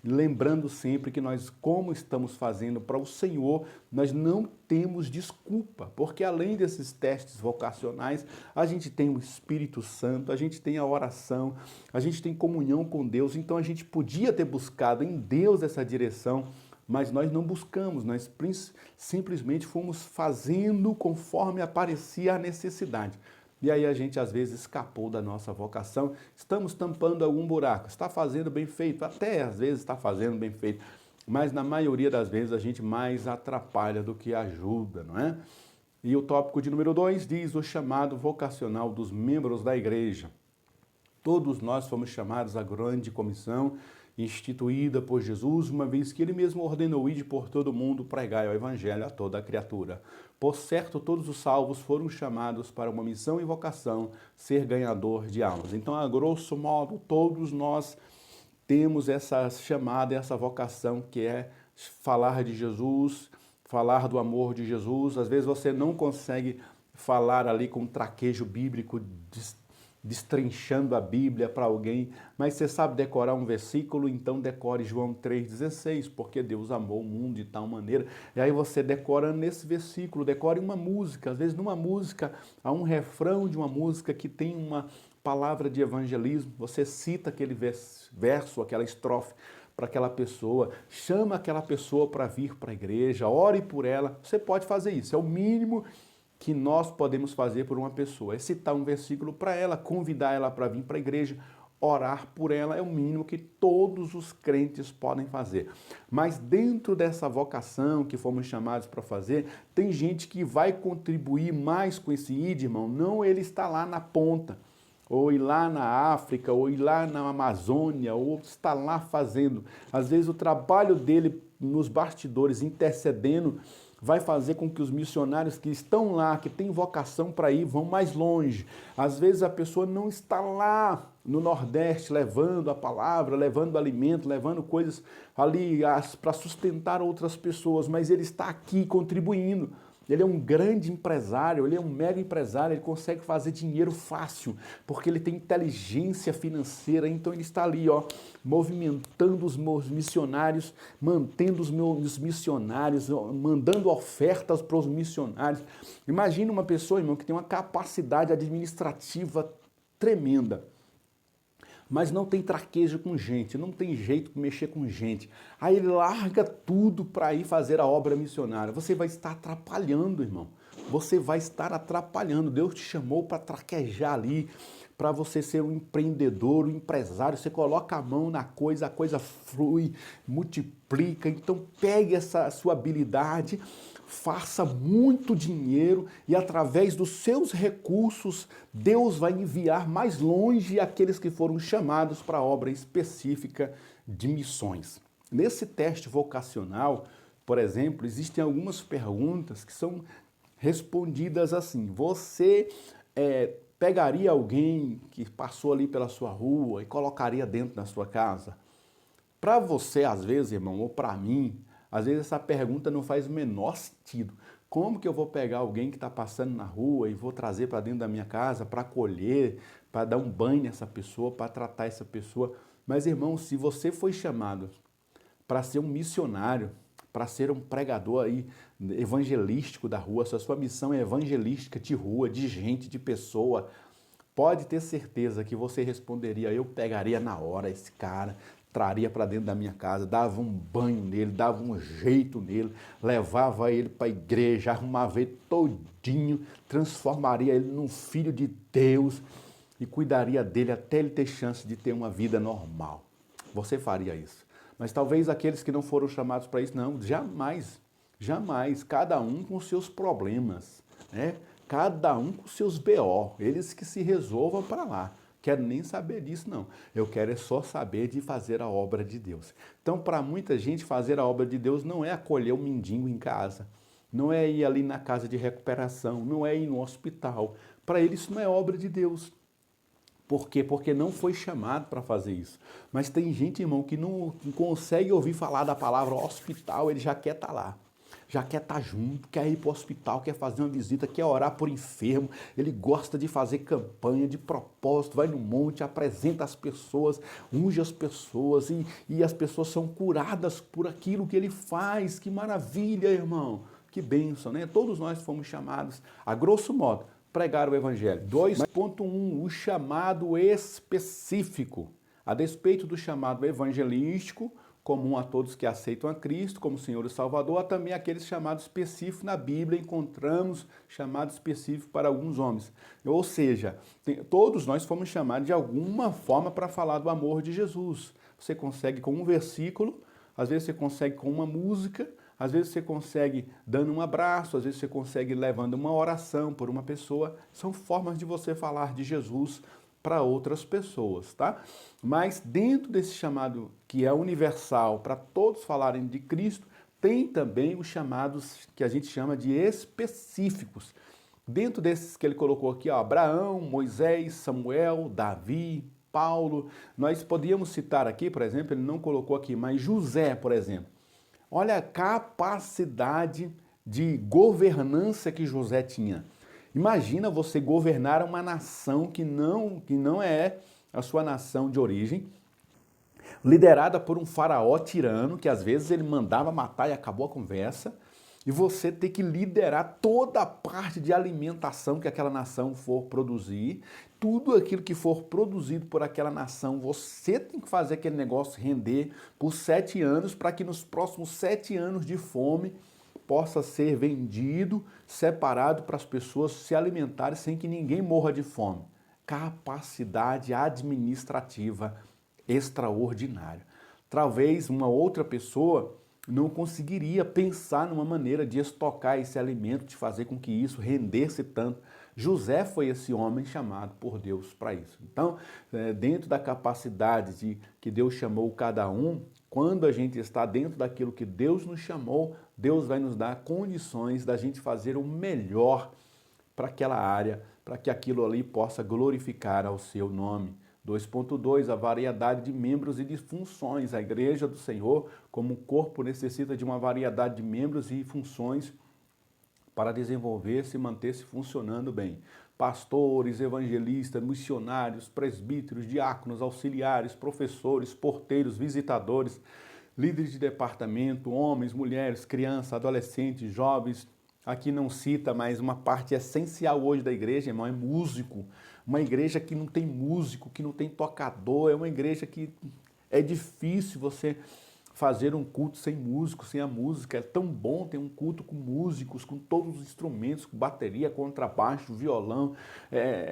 Lembrando sempre que nós, como estamos fazendo para o Senhor, nós não temos desculpa, porque além desses testes vocacionais, a gente tem o Espírito Santo, a gente tem a oração, a gente tem comunhão com Deus, então a gente podia ter buscado em Deus essa direção, mas nós não buscamos, nós simplesmente fomos fazendo conforme aparecia a necessidade. E aí a gente às vezes escapou da nossa vocação, estamos tampando algum buraco, está fazendo bem feito, até às vezes está fazendo bem feito, mas na maioria das vezes a gente mais atrapalha do que ajuda, não é? E o tópico de número 2 diz o chamado vocacional dos membros da igreja. Todos nós fomos chamados à grande comissão instituída por Jesus, uma vez que ele mesmo ordenou ir por todo mundo pregar o evangelho a toda a criatura. Por certo, todos os salvos foram chamados para uma missão e vocação, ser ganhador de almas. Então, a grosso modo, todos nós temos essa chamada, essa vocação que é falar de Jesus, falar do amor de Jesus. Às vezes você não consegue falar ali com um traquejo bíblico, destrinchando a Bíblia para alguém, mas você sabe decorar um versículo, então decore João 3,16, porque Deus amou o mundo de tal maneira, e aí você decora nesse versículo, decore uma música, às vezes numa música, há um refrão de uma música que tem uma palavra de evangelismo, você cita aquele verso, aquela estrofe para aquela pessoa, chama aquela pessoa para vir para a igreja, ore por ela, você pode fazer isso, é o mínimo que nós podemos fazer por uma pessoa, é citar um versículo para ela, convidar ela para vir para a igreja, orar por ela, é o mínimo que todos os crentes podem fazer. Mas dentro dessa vocação que fomos chamados para fazer, tem gente que vai contribuir mais com esse ID, irmão, não ele está lá na ponta, ou ir lá na África, ou ir lá na Amazônia, ou está lá fazendo. Às vezes o trabalho dele nos bastidores, intercedendo, vai fazer com que os missionários que estão lá, que têm vocação para ir, vão mais longe. Às vezes a pessoa não está lá no Nordeste levando a palavra, levando alimento, levando coisas ali para sustentar outras pessoas, mas ele está aqui contribuindo. Ele é um grande empresário, ele é um mega empresário, ele consegue fazer dinheiro fácil, porque ele tem inteligência financeira, então ele está ali, ó, movimentando os missionários, mantendo os missionários, mandando ofertas para os missionários. Imagina uma pessoa, irmão, que tem uma capacidade administrativa tremenda, mas não tem traquejo com gente, não tem jeito de mexer com gente. Aí ele larga tudo para ir fazer a obra missionária. Você vai estar atrapalhando, irmão. Você vai estar atrapalhando. Deus te chamou para traquejar ali, para você ser um empreendedor, um empresário. Você coloca a mão na coisa, a coisa flui, multiplica. Então pegue essa sua habilidade, faça muito dinheiro e através dos seus recursos, Deus vai enviar mais longe aqueles que foram chamados para a obra específica de missões. Nesse teste vocacional, por exemplo, existem algumas perguntas que são respondidas assim. Você pegaria alguém que passou ali pela sua rua e colocaria dentro da sua casa? Para você, às vezes, irmão, ou para mim, às vezes essa pergunta não faz o menor sentido. Como que eu vou pegar alguém que está passando na rua e vou trazer para dentro da minha casa para acolher, para dar um banho nessa pessoa, para tratar essa pessoa? Mas, irmão, se você foi chamado para ser um missionário, para ser um pregador aí evangelístico da rua, se a sua missão é evangelística de rua, de gente, de pessoa, pode ter certeza que você responderia: eu pegaria na hora esse cara, traria para dentro da minha casa, dava um banho nele, dava um jeito nele, levava ele para a igreja, arrumava ele todinho, transformaria ele num filho de Deus e cuidaria dele até ele ter chance de ter uma vida normal. Você faria isso. Mas talvez aqueles que não foram chamados para isso, não, jamais. Jamais, cada um com seus problemas, né? Cada um com seus BO, eles que se resolvam para lá. Quero nem saber disso, não. Eu quero é só saber de fazer a obra de Deus. Então, para muita gente, fazer a obra de Deus não é acolher o mendigo em casa, não é ir ali na casa de recuperação, não é ir no hospital. Para eles, isso não é obra de Deus. Por quê? Porque não foi chamado para fazer isso. Mas tem gente, irmão, que não consegue ouvir falar da palavra hospital, ele já quer estar lá. Já quer estar junto, quer ir para o hospital, quer fazer uma visita, quer orar por enfermo. Ele gosta de fazer campanha de propósito, vai no monte, apresenta as pessoas, unge as pessoas e as pessoas são curadas por aquilo que ele faz. Que maravilha, irmão. Que bênção, né? Todos nós fomos chamados, a grosso modo, pregar o evangelho. 2.1, o chamado específico. A despeito do chamado evangelístico, comum a todos que aceitam a Cristo como Senhor e Salvador, há também aqueles chamados específicos na Bíblia, encontramos chamado específico para alguns homens. Ou seja, todos nós fomos chamados de alguma forma para falar do amor de Jesus. Você consegue com um versículo, às vezes você consegue com uma música, às vezes você consegue dando um abraço, às vezes você consegue levando uma oração por uma pessoa. São formas de você falar de Jesus para outras pessoas, tá? Mas dentro desse chamado que é universal para todos falarem de Cristo, tem também os chamados que a gente chama de específicos. Dentro desses que ele colocou aqui, ó, Abraão, Moisés, Samuel, Davi, Paulo, nós podíamos citar aqui, por exemplo, ele não colocou aqui, mas José, por exemplo. Olha a capacidade de governança que José tinha. Imagina você governar uma nação que não é a sua nação de origem, liderada por um faraó tirano, que às vezes ele mandava matar e acabou a conversa, e você ter que liderar toda a parte de alimentação que aquela nação for produzir, tudo aquilo que for produzido por aquela nação, você tem que fazer aquele negócio render por 7 anos, para que nos próximos 7 anos de fome possa ser vendido, separado para as pessoas se alimentarem sem que ninguém morra de fome. Capacidade administrativa extraordinária. Talvez uma outra pessoa não conseguiria pensar numa maneira de estocar esse alimento, de fazer com que isso rendesse tanto. José foi esse homem chamado por Deus para isso. Então, dentro da capacidade de que Deus chamou cada um, quando a gente está dentro daquilo que Deus nos chamou, Deus vai nos dar condições da gente fazer o melhor para aquela área, para que aquilo ali possa glorificar ao seu nome. 2.2, a variedade de membros e de funções. A igreja do Senhor, como corpo, necessita de uma variedade de membros e funções para desenvolver-se e manter-se funcionando bem. Pastores, evangelistas, missionários, presbíteros, diáconos, auxiliares, professores, porteiros, visitadores, líderes de departamento, homens, mulheres, crianças, adolescentes, jovens. Aqui não cita, mas uma parte essencial hoje da igreja, irmão, é músico. Uma igreja que não tem músico, que não tem tocador, é uma igreja que é difícil você fazer um culto sem músico, sem a música. É tão bom ter um culto com músicos, com todos os instrumentos, com bateria, contrabaixo, violão,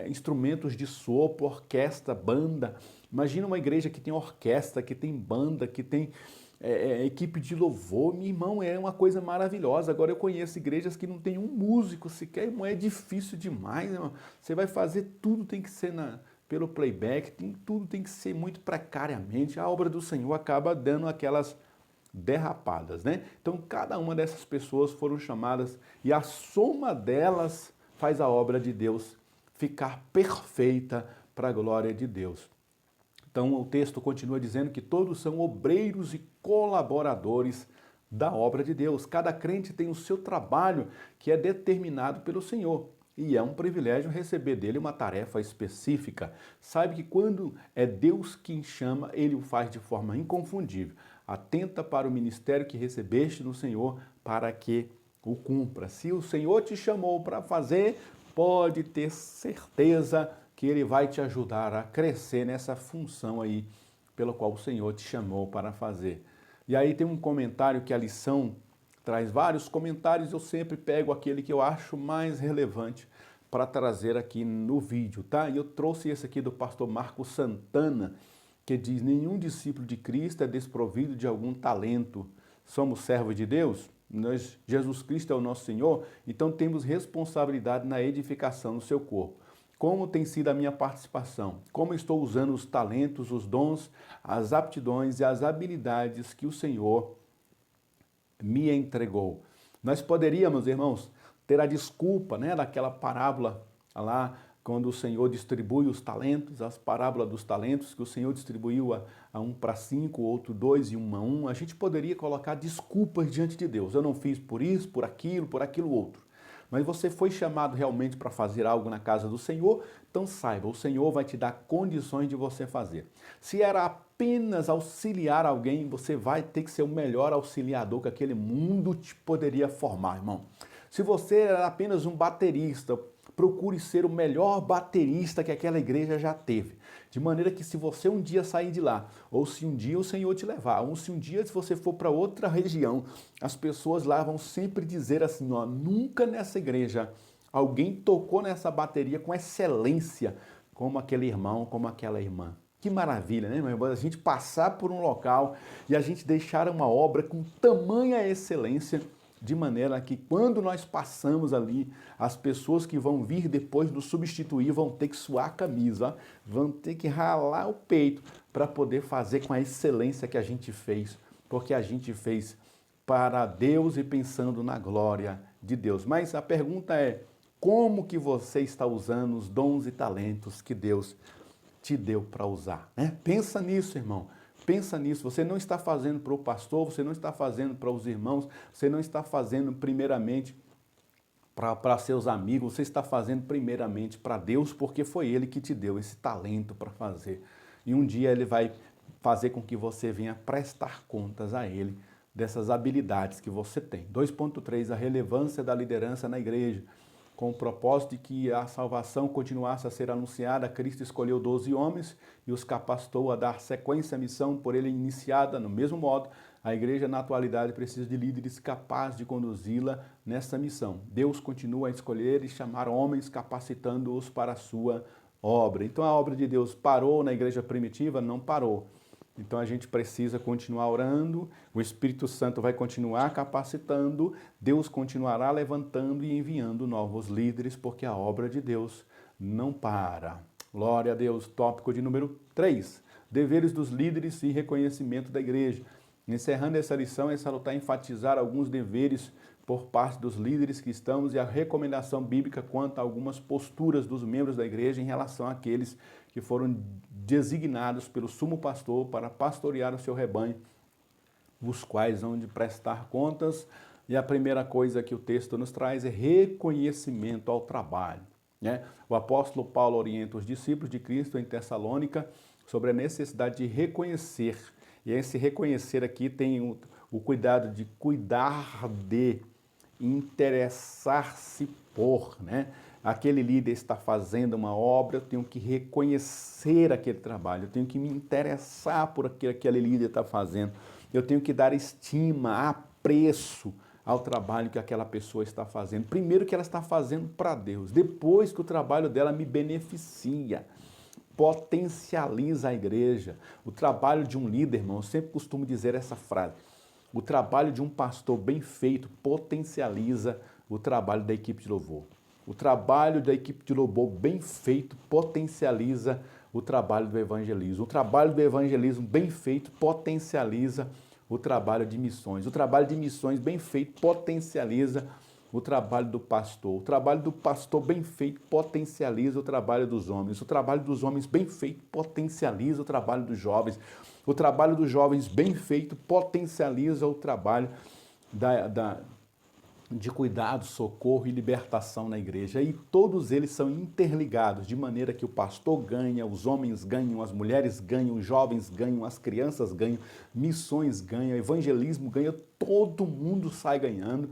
instrumentos de sopro, orquestra, banda. Imagina uma igreja que tem orquestra, que tem banda, que tem equipe de louvor. Meu irmão, é uma coisa maravilhosa. Agora eu conheço igrejas que não tem um músico sequer, irmão, é difícil demais, irmão. Você vai fazer tudo, tem que ser pelo playback, tudo tem que ser muito precariamente. A obra do Senhor acaba dando aquelas derrapadas, né? Então cada uma dessas pessoas foram chamadas e a soma delas faz a obra de Deus ficar perfeita para a glória de Deus. Então o texto continua dizendo que todos são obreiros e colaboradores da obra de Deus. Cada crente tem o seu trabalho que é determinado pelo Senhor. E é um privilégio receber dele uma tarefa específica. Sabe que quando é Deus quem chama, ele o faz de forma inconfundível. Atenta para o ministério que recebeste no Senhor para que o cumpra. Se o Senhor te chamou para fazer, pode ter certeza que ele vai te ajudar a crescer nessa função aí pela qual o Senhor te chamou para fazer. E aí tem um comentário que a lição traz vários comentários, eu sempre pego aquele que eu acho mais relevante para trazer aqui no vídeo, tá? E eu trouxe esse aqui do pastor Marco Santana, que diz: nenhum discípulo de Cristo é desprovido de algum talento. Somos servos de Deus? Jesus Cristo é o nosso Senhor, então temos responsabilidade na edificação do seu corpo. Como tem sido a minha participação? Como estou usando os talentos, os dons, as aptidões e as habilidades que o Senhor me entregou? Nós poderíamos, irmãos, ter a desculpa, né, daquela parábola lá, quando o Senhor distribui os talentos, as parábolas dos talentos, que o Senhor distribuiu a um para 5, outro 2 e um a 1. A gente poderia colocar desculpas diante de Deus. Eu não fiz por isso, por aquilo outro. Mas você foi chamado realmente para fazer algo na casa do Senhor, então saiba, o Senhor vai te dar condições de você fazer. Se era apenas auxiliar alguém, você vai ter que ser o melhor auxiliador que aquele mundo te poderia formar, irmão. Se você era apenas um baterista, procure ser o melhor baterista que aquela igreja já teve. De maneira que se você um dia sair de lá, ou se um dia o Senhor te levar, ou se um dia se você for para outra região, as pessoas lá vão sempre dizer assim, ó, nunca nessa igreja alguém tocou nessa bateria com excelência como aquele irmão, como aquela irmã. Que maravilha, né, meu irmão? A gente passar por um local e a gente deixar uma obra com tamanha excelência, de maneira que quando nós passamos ali, as pessoas que vão vir depois nos substituir vão ter que suar a camisa, vão ter que ralar o peito para poder fazer com a excelência que a gente fez, porque a gente fez para Deus e pensando na glória de Deus. Mas a pergunta é, como que você está usando os dons e talentos que Deus te deu para usar, né? Pensa nisso, irmão. Pensa nisso, você não está fazendo para o pastor, você não está fazendo para os irmãos, você não está fazendo primeiramente para seus amigos, você está fazendo primeiramente para Deus, porque foi Ele que te deu esse talento para fazer. E um dia Ele vai fazer com que você venha prestar contas a Ele dessas habilidades que você tem. 2.3, a relevância da liderança na igreja. Com o propósito de que a salvação continuasse a ser anunciada, Cristo escolheu 12 homens e os capacitou a dar sequência à missão por ele iniciada. No mesmo modo, a igreja na atualidade precisa de líderes capazes de conduzi-la nessa missão. Deus continua a escolher e chamar homens capacitando-os para a sua obra. Então a obra de Deus parou na igreja primitiva? Não parou. Então a gente precisa continuar orando, o Espírito Santo vai continuar capacitando, Deus continuará levantando e enviando novos líderes, porque a obra de Deus não para. Glória a Deus. Tópico de número 3, deveres dos líderes e reconhecimento da igreja. Encerrando essa lição, é salutar enfatizar alguns deveres por parte dos líderes cristãos e a recomendação bíblica quanto a algumas posturas dos membros da igreja em relação àqueles que foram designados pelo sumo pastor para pastorear o seu rebanho, os quais hão de prestar contas. E a primeira coisa que o texto nos traz é reconhecimento ao trabalho, né? O apóstolo Paulo orienta os discípulos de Cristo em Tessalônica sobre a necessidade de reconhecer. E esse reconhecer aqui tem o cuidado de cuidar de, interessar-se por, né? Aquele líder está fazendo uma obra, eu tenho que reconhecer aquele trabalho, eu tenho que me interessar por aquilo que aquele líder está fazendo, eu tenho que dar estima, apreço ao trabalho que aquela pessoa está fazendo. Primeiro que ela está fazendo para Deus, depois que o trabalho dela me beneficia, potencializa a igreja. O trabalho de um líder, irmão, eu sempre costumo dizer essa frase, o trabalho de um pastor bem feito potencializa o trabalho da equipe de louvor. O trabalho da equipe de louvor bem feito potencializa o trabalho do evangelismo. O trabalho do evangelismo bem feito potencializa o trabalho de missões. O trabalho de missões bem feito potencializa o trabalho do pastor. O trabalho do pastor bem feito potencializa o trabalho dos homens. O trabalho dos homens bem feito potencializa o trabalho dos jovens. O trabalho dos jovens bem feito potencializa o trabalho de cuidado, socorro e libertação na igreja. E todos eles são interligados, de maneira que o pastor ganha, os homens ganham, as mulheres ganham, os jovens ganham, as crianças ganham, missões ganham, evangelismo ganha, todo mundo sai ganhando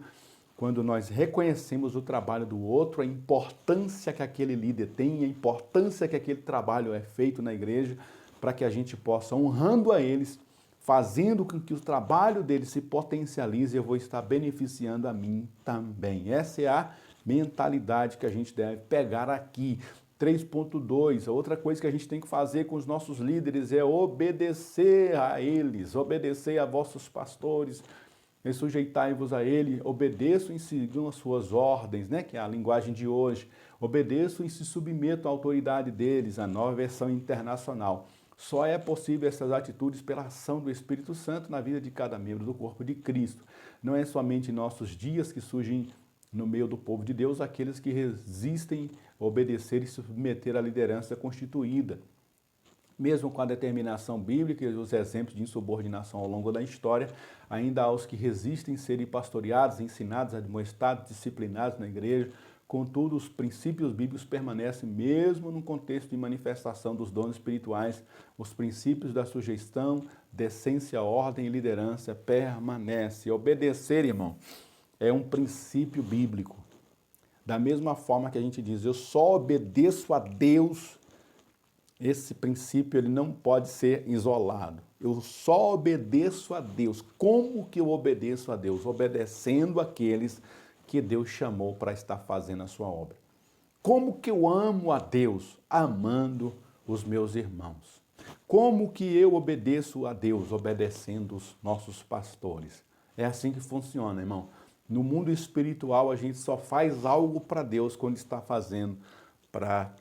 quando nós reconhecemos o trabalho do outro, a importância que aquele líder tem, a importância que aquele trabalho é feito na igreja, para que a gente possa, honrando a eles, fazendo com que o trabalho deles se potencialize, eu vou estar beneficiando a mim também. Essa é a mentalidade que a gente deve pegar aqui. 3.2, a outra coisa que a gente tem que fazer com os nossos líderes é obedecer a eles, obedecer a vossos pastores, e sujeitai-vos a ele, obedeçam e sigam as suas ordens, né? Que é a linguagem de hoje. Obedeçam e se submetam à autoridade deles, a nova versão internacional. Só é possível essas atitudes pela ação do Espírito Santo na vida de cada membro do corpo de Cristo. Não é somente em nossos dias que surgem no meio do povo de Deus aqueles que resistem a obedecer e se submeter à liderança constituída. Mesmo com a determinação bíblica e os exemplos de insubordinação ao longo da história, ainda há os que resistem serem pastoreados, ensinados, admoestados, disciplinados na igreja. Contudo, os princípios bíblicos permanecem mesmo no contexto de manifestação dos dons espirituais. Os princípios da sujeição, decência, ordem e liderança permanecem. Obedecer, irmão, é um princípio bíblico. Da mesma forma que a gente diz, eu só obedeço a Deus, esse princípio ele não pode ser isolado. Eu só obedeço a Deus. Como que eu obedeço a Deus? Obedecendo aqueles que Deus chamou para estar fazendo a sua obra. Como que eu amo a Deus? Amando os meus irmãos. Como que eu obedeço a Deus? Obedecendo os nossos pastores. É assim que funciona, irmão. No mundo espiritual, a gente só faz algo para Deus quando está fazendo para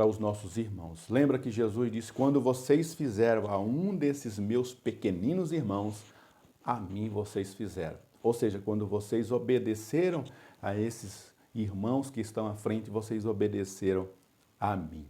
os nossos irmãos. Lembra que Jesus disse, quando vocês fizeram a um desses meus pequeninos irmãos, a mim vocês fizeram. Ou seja, quando vocês obedeceram a esses irmãos que estão à frente, vocês obedeceram a mim.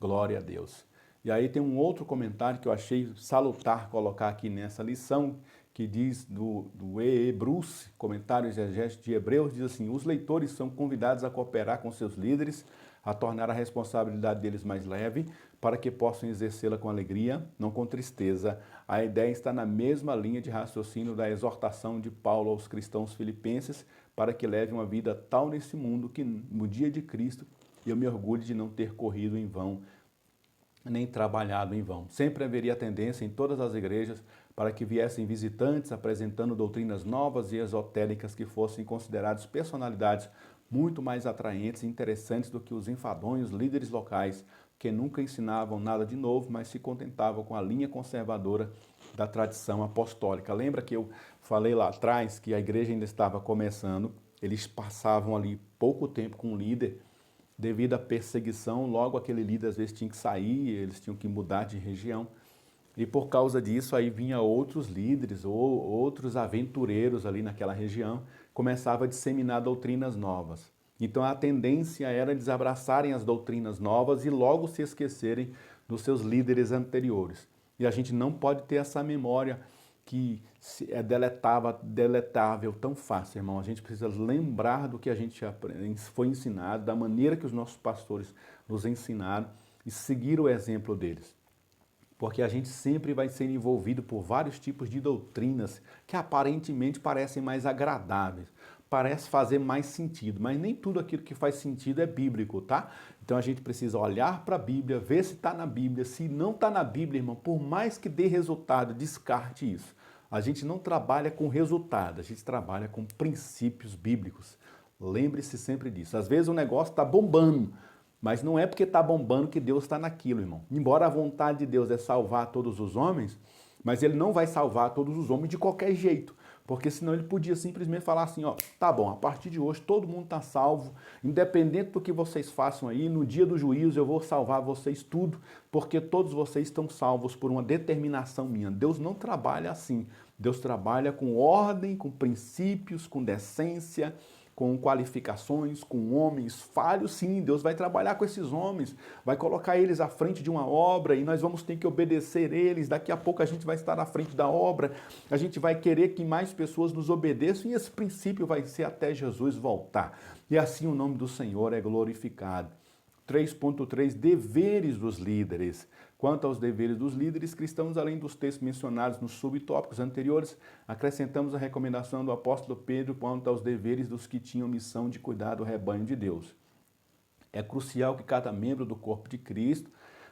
Glória a Deus. E aí tem um outro comentário que eu achei salutar colocar aqui nessa lição, que diz do E.E. Bruce, comentário exegético de Hebreus, diz assim, os leitores são convidados a cooperar com seus líderes, a tornar a responsabilidade deles mais leve, para que possam exercê-la com alegria, não com tristeza. A ideia está na mesma linha de raciocínio da exortação de Paulo aos cristãos filipenses, para que levem uma vida tal nesse mundo que, no dia de Cristo, eu me orgulho de não ter corrido em vão, nem trabalhado em vão. Sempre haveria tendência em todas as igrejas para que viessem visitantes apresentando doutrinas novas e esotéricas que fossem considerados personalidades muito mais atraentes e interessantes do que os enfadonhos líderes locais, que nunca ensinavam nada de novo, mas se contentavam com a linha conservadora da tradição apostólica. Lembra que eu falei lá atrás que a igreja ainda estava começando, eles passavam ali pouco tempo com o líder, devido à perseguição, logo aquele líder às vezes tinha que sair, eles tinham que mudar de região. E por causa disso aí vinha outros líderes ou outros aventureiros ali naquela região, começava a disseminar doutrinas novas. Então a tendência era eles abraçarem as doutrinas novas e logo se esquecerem dos seus líderes anteriores. E a gente não pode ter essa memória que é deletável tão fácil, irmão. A gente precisa lembrar do que a gente foi ensinado, da maneira que os nossos pastores nos ensinaram e seguir o exemplo deles. Porque a gente sempre vai ser envolvido por vários tipos de doutrinas que aparentemente parecem mais agradáveis, parece fazer mais sentido, mas nem tudo aquilo que faz sentido é bíblico, tá? Então a gente precisa olhar para a Bíblia, ver se está na Bíblia. Se não está na Bíblia, irmão, por mais que dê resultado, descarte isso. A gente não trabalha com resultado, a gente trabalha com princípios bíblicos. Lembre-se sempre disso. Às vezes o negócio está bombando, mas não é porque está bombando que Deus está naquilo, irmão. Embora a vontade de Deus é salvar todos os homens, mas Ele não vai salvar todos os homens de qualquer jeito. Porque senão Ele podia simplesmente falar assim, ó, tá bom, a partir de hoje todo mundo está salvo, independente do que vocês façam aí, no dia do juízo eu vou salvar vocês tudo, porque todos vocês estão salvos por uma determinação minha. Deus não trabalha assim. Deus trabalha com ordem, com princípios, com decência, com qualificações, com homens falhos. Sim, Deus vai trabalhar com esses homens, vai colocar eles à frente de uma obra e nós vamos ter que obedecer eles. Daqui a pouco a gente vai estar à frente da obra, a gente vai querer que mais pessoas nos obedeçam e esse princípio vai ser até Jesus voltar. E assim o nome do Senhor é glorificado. 3.3, deveres dos líderes. Quanto aos deveres dos líderes cristãos, além dos textos mencionados nos subtópicos anteriores, acrescentamos a recomendação do apóstolo Pedro quanto aos deveres dos que tinham missão de cuidar do rebanho de Deus. É crucial que cada membro do corpo de Cristo,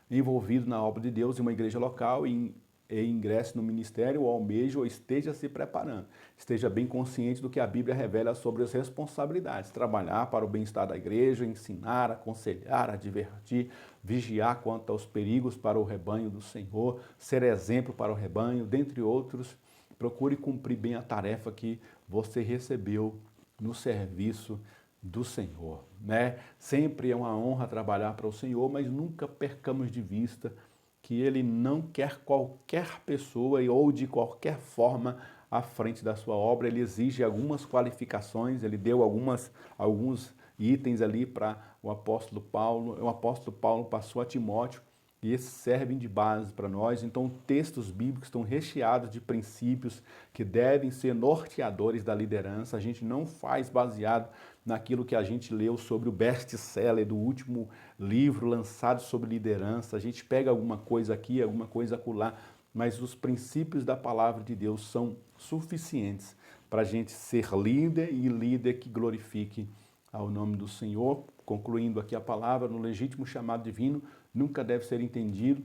envolvido na obra de Deus em uma igreja local e ingresse no ministério ou almeje ou esteja se preparando. Esteja bem consciente do que a Bíblia revela sobre as responsabilidades. Trabalhar para o bem-estar da igreja, ensinar, aconselhar, advertir, vigiar quanto aos perigos para o rebanho do Senhor, ser exemplo para o rebanho, dentre outros procure cumprir bem a tarefa que você recebeu no serviço do Senhor, né? Sempre é uma honra trabalhar para o Senhor, mas nunca percamos de vista que Ele não quer qualquer pessoa ou de qualquer forma à frente da sua obra. Ele exige algumas qualificações, Ele deu alguns itens ali para o apóstolo Paulo passou a Timóteo, e esses servem de base para nós. Então, textos bíblicos estão recheados de princípios que devem ser norteadores da liderança. A gente não faz baseado naquilo que a gente leu sobre o best-seller do último livro lançado sobre liderança. A gente pega alguma coisa aqui, alguma coisa acolá, mas os princípios da palavra de Deus são suficientes para a gente ser líder e líder que glorifique ao nome do Senhor. Concluindo aqui a palavra, no legítimo chamado divino, nunca deve ser entendido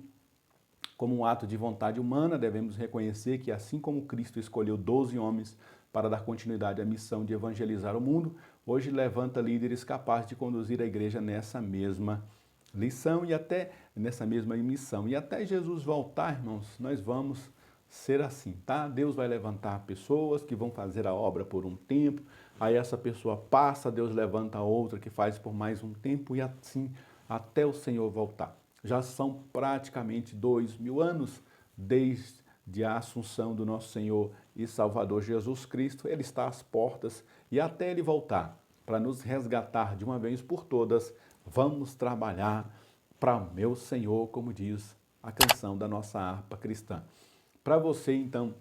como um ato de vontade humana. Devemos reconhecer que, assim como Cristo escolheu 12 homens para dar continuidade à missão de evangelizar o mundo, hoje levanta líderes capazes de conduzir a igreja nessa mesma lição e até nessa mesma missão. E até Jesus voltar, irmãos, nós vamos ser assim, tá? Deus vai levantar pessoas que vão fazer a obra por um tempo, aí essa pessoa passa, Deus levanta outra que faz por mais um tempo e assim até o Senhor voltar. Já são praticamente 2000 anos desde a assunção do nosso Senhor e Salvador Jesus Cristo. Ele está às portas e até Ele voltar para nos resgatar de uma vez por todas, vamos trabalhar para meu Senhor, como diz a canção da nossa harpa cristã. Para você, então,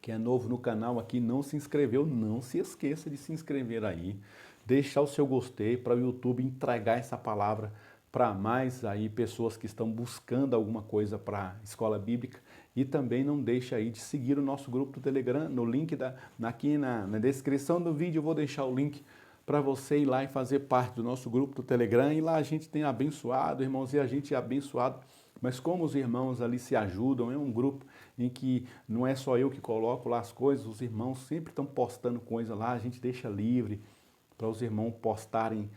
que é novo no canal aqui, não se inscreveu, não se esqueça de se inscrever aí, deixar o seu gostei para o YouTube entregar essa palavra para mais aí pessoas que estão buscando alguma coisa para a escola bíblica, e também não deixe aí de seguir o nosso grupo do Telegram, no link aqui na descrição do vídeo eu vou deixar o link para você ir lá e fazer parte do nosso grupo do Telegram, e lá a gente tem abençoado, irmãos, e a gente é abençoado, mas como os irmãos ali se ajudam, é um grupo em que não é só eu que coloco lá as coisas, os irmãos sempre estão postando coisa lá, a gente deixa livre para os irmãos postarem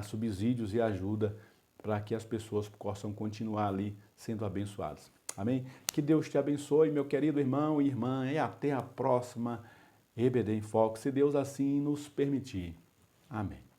subsídios e ajuda para que as pessoas possam continuar ali sendo abençoadas. Amém? Que Deus te abençoe, meu querido irmão e irmã, e até a próxima EBD em Foco, se Deus assim nos permitir. Amém.